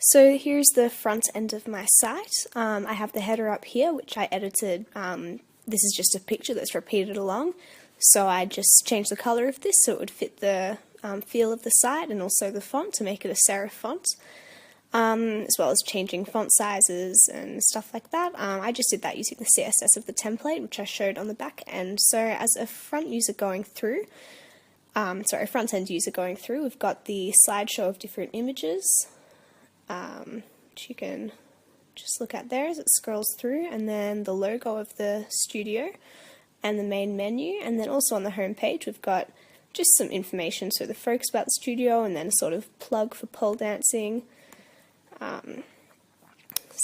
So here's the front end of my site. I have the header up here, which I edited. This is just a picture that's repeated along. So I just changed the color of this so it would fit the feel of the site and also the font to make it a serif font, as well as changing font sizes and stuff like that. I just did that using the CSS of the template, which I showed on the back end. So as a front user going through, a front-end user going through, we've got the slideshow of different images, which you can just look at there as it scrolls through, and then the logo of the studio and the main menu, and then also on the home page we've got just some information, so the focus about the studio and then a sort of plug for pole dancing. So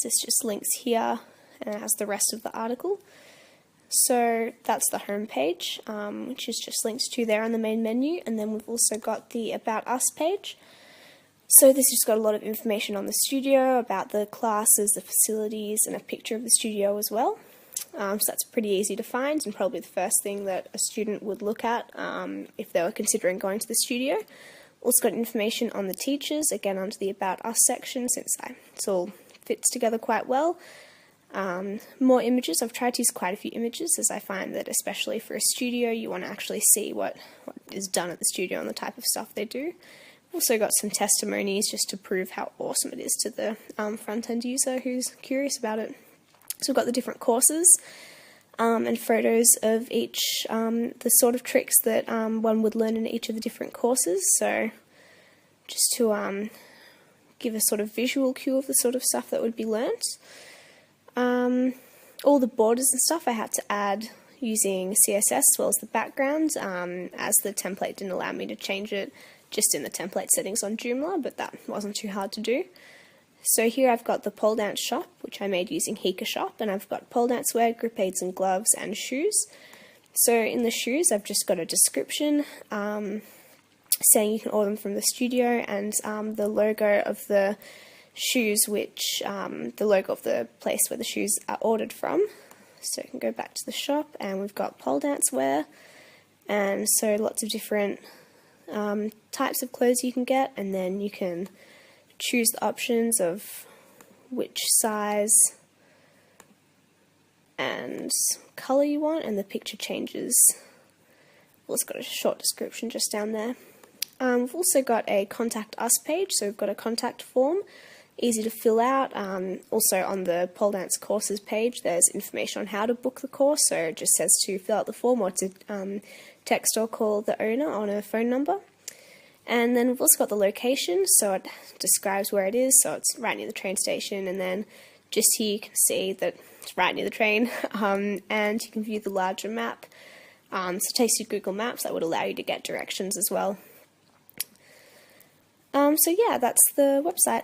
this just links here and it has the rest of the article. So that's the home page, which is just linked to there on the main menu, and then we've also got the About Us page. So this just got a lot of information on the studio, about the classes, the facilities, and a picture of the studio as well. So that's pretty easy to find and probably the first thing that a student would look at if they were considering going to the studio. Also got information on the teachers, again under the About Us section, since it all fits together quite well. More images. I've tried to use quite a few images, as I find that especially for a studio you want to actually see what is done at the studio and the type of stuff they do. Also got some testimonies just to prove how awesome it is to the front-end user who's curious about it. So we've got the different courses and photos of each, the sort of tricks that one would learn in each of the different courses. So just to give a sort of visual cue of the sort of stuff that would be learnt. All the borders and stuff I had to add using CSS as well as the background, as the template didn't allow me to change it just in the template settings on Joomla, but that wasn't too hard to do. So here I've got the pole dance shop, which I made using Hika Shop, and I've got pole dance wear, grip aids and gloves, and shoes. So in the shoes I've just got a description saying you can order them from the studio, and the logo of the shoes, which the logo of the place where the shoes are ordered from. So you can go back to the shop and we've got pole dance wear, and so lots of different types of clothes you can get, and then you can choose the options of which size and colour you want, and the picture changes. Well, it's got a short description just down there. We've also got a contact us page, so we've got a contact form, easy to fill out. Also on the pole dance courses page there's information on how to book the course, so it just says to fill out the form or to text or call the owner on a phone number. And then we've also got the location, so it describes where it is, so it's right near the train station, and then just here you can see that it's right near the train, and you can view the larger map. So it takes you to Google Maps, that would allow you to get directions as well. So yeah, that's the website.